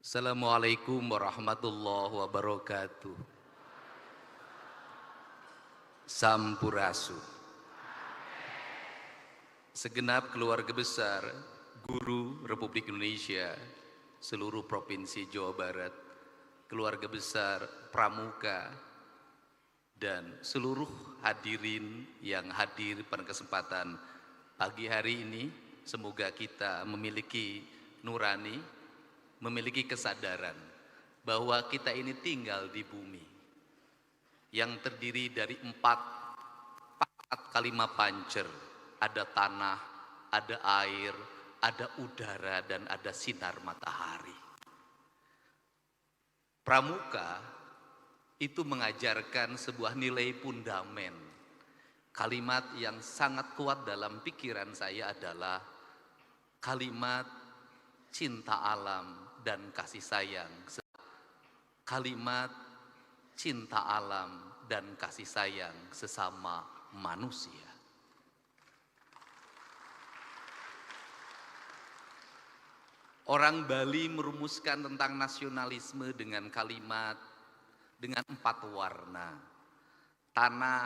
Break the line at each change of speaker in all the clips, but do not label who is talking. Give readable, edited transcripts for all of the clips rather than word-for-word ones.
Assalamualaikum warahmatullahi wabarakatuh. Sampurasu. Segenap keluarga besar guru Republik Indonesia, seluruh provinsi Jawa Barat, keluarga besar Pramuka, dan seluruh hadirin yang hadir pada kesempatan pagi hari ini, semoga kita memiliki nurani, memiliki kesadaran bahwa kita ini tinggal di bumi yang terdiri dari empat kalima pancer. Ada tanah, ada air, ada udara, dan ada sinar matahari. Pramuka itu mengajarkan sebuah nilai fundamen. Kalimat yang sangat kuat dalam pikiran saya adalah kalimat cinta alam dan kasih sayang. Kalimat cinta alam dan kasih sayang sesama manusia. Orang Bali merumuskan tentang nasionalisme dengan kalimat dengan 4 warna. Tanah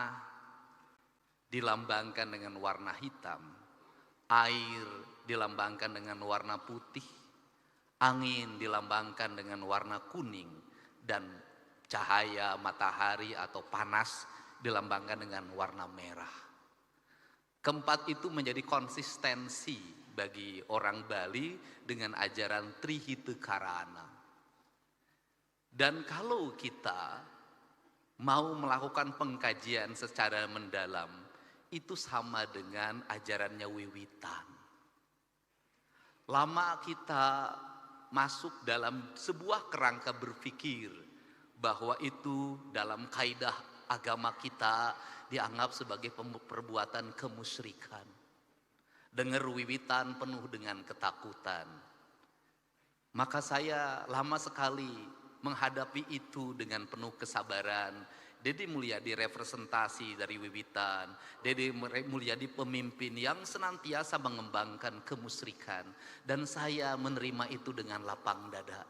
dilambangkan dengan warna hitam, air dilambangkan dengan warna putih, angin dilambangkan dengan warna kuning, dan cahaya matahari atau panas dilambangkan dengan warna merah. Keempat itu menjadi konsistensi bagi orang Bali dengan ajaran Trihita Karana. Dan kalau kita mau melakukan pengkajian secara mendalam, itu sama dengan ajarannya Wiwitan. Lama kita masuk dalam sebuah kerangka berpikir bahwa itu dalam kaidah agama kita dianggap sebagai perbuatan kemusyrikan. Dengar Wiwitan penuh dengan ketakutan. Maka saya lama sekali menghadapi itu dengan penuh kesabaran. Deddy Mulyadi representasi dari Wiwitan. Deddy Mulyadi pemimpin yang senantiasa mengembangkan kemusyrikan. Dan saya menerima itu dengan lapang dada.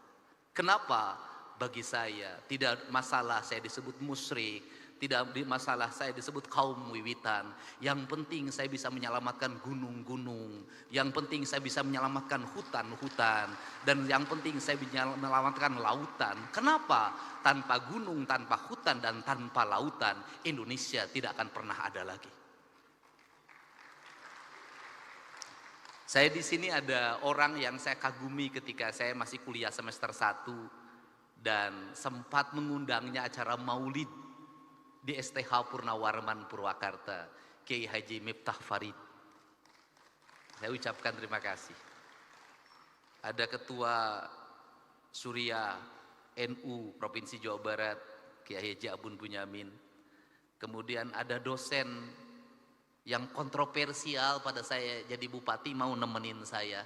Kenapa? Bagi saya tidak masalah saya disebut musyrik, tidak masalah saya disebut kaum Wiwitan. Yang penting saya bisa menyelamatkan gunung-gunung, yang penting saya bisa menyelamatkan hutan-hutan, dan yang penting saya bisa menyelamatkan lautan. Kenapa? Tanpa gunung, tanpa hutan, dan tanpa lautan, Indonesia tidak akan pernah ada lagi. Saya di sini ada orang yang saya kagumi ketika saya masih kuliah semester 1 dan sempat mengundangnya acara maulid di STH Purnawarman Purwakarta, Kiai Haji Miftah Farid. Saya ucapkan terima kasih. Ada Ketua Surya NU Provinsi Jawa Barat, Kiai Haji Abun Bunyamin. Kemudian ada dosen yang kontroversial pada saya jadi bupati mau nemenin saya.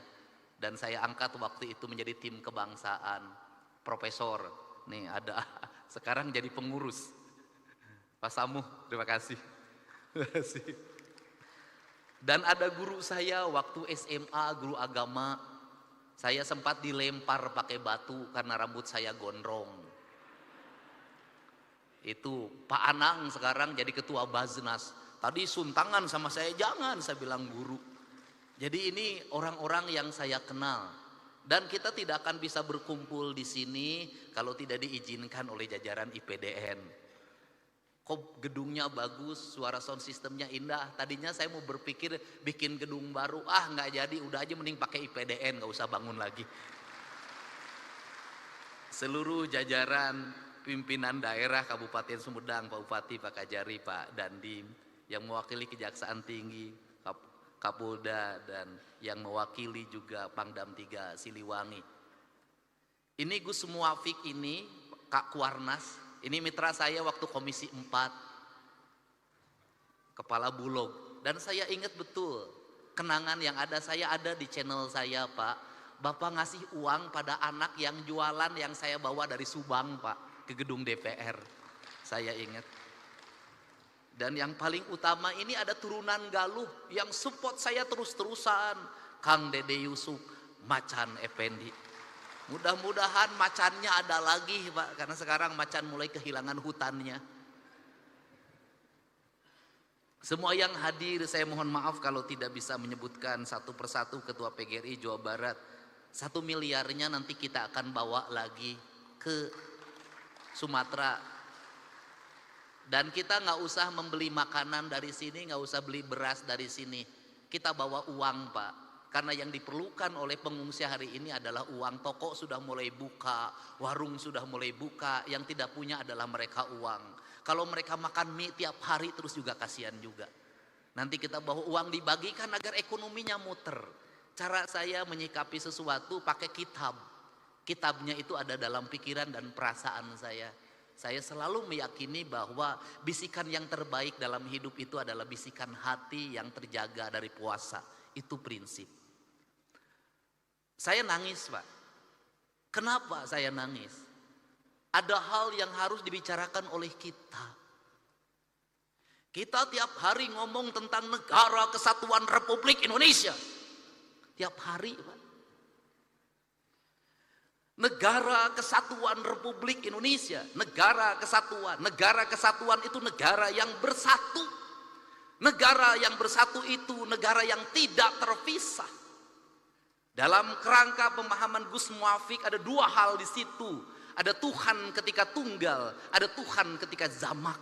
Dan saya angkat waktu itu menjadi tim kebangsaan. Profesor, nih ada sekarang jadi pengurus. Pak Samuh, terima kasih. Dan ada guru saya waktu SMA, guru agama. Saya sempat dilempar pakai batu karena rambut saya gondrong. Itu Pak Anang sekarang jadi ketua Baznas. Tadi suntangan sama saya, jangan, saya bilang guru. Jadi ini orang-orang yang saya kenal. Dan kita tidak akan bisa berkumpul di sini kalau tidak diizinkan oleh jajaran IPDN. Kok gedungnya bagus, suara sound systemnya indah. Tadinya saya mau berpikir bikin gedung baru, nggak jadi, udah aja mending pakai IPDN, nggak usah bangun lagi. Seluruh jajaran pimpinan daerah Kabupaten Sumedang, Pak Bupati, Pak Kajari, Pak Dandim, yang mewakili Kejaksaan Tinggi, Kapolda, dan yang mewakili juga Pangdam 3 Siliwangi. Ini Gus Muwafiq ini, Kak Kuarnas, ini mitra saya waktu Komisi 4, Kepala Bulog. Dan saya ingat betul, kenangan yang ada, saya ada di channel saya, Pak. Bapak ngasih uang pada anak yang jualan yang saya bawa dari Subang, Pak, ke gedung DPR. Saya ingat. Dan yang paling utama ini ada turunan Galuh yang support saya terus-terusan. Kang Dede Yusuf, Macan Effendi. Mudah-mudahan macannya ada lagi Pak, karena sekarang macan mulai kehilangan hutannya. Semua yang hadir, saya mohon maaf kalau tidak bisa menyebutkan satu persatu ketua PGRI Jawa Barat. 1 miliarnya nanti kita akan bawa lagi ke Sumatera. Dan kita nggak usah membeli makanan dari sini, nggak usah beli beras dari sini. Kita bawa uang Pak. Karena yang diperlukan oleh pengungsi hari ini adalah uang. Toko sudah mulai buka, warung sudah mulai buka. Yang tidak punya adalah mereka uang. Kalau mereka makan mie tiap hari terus juga kasihan juga. Nanti kita bawa uang dibagikan agar ekonominya muter. Cara saya menyikapi sesuatu pakai kitab. Kitabnya itu ada dalam pikiran dan perasaan saya. Saya selalu meyakini bahwa bisikan yang terbaik dalam hidup itu adalah bisikan hati yang terjaga dari puasa. Itu prinsip. Saya nangis Pak. Kenapa saya nangis? Ada hal yang harus dibicarakan oleh kita. Kita tiap hari ngomong tentang Negara Kesatuan Republik Indonesia. Tiap hari Pak. Negara Kesatuan Republik Indonesia. Negara kesatuan itu negara yang bersatu. Negara yang bersatu itu negara yang tidak terpisah. Dalam kerangka pemahaman Gus Muafik ada 2 hal di situ. Ada Tuhan ketika tunggal, ada Tuhan ketika zamak.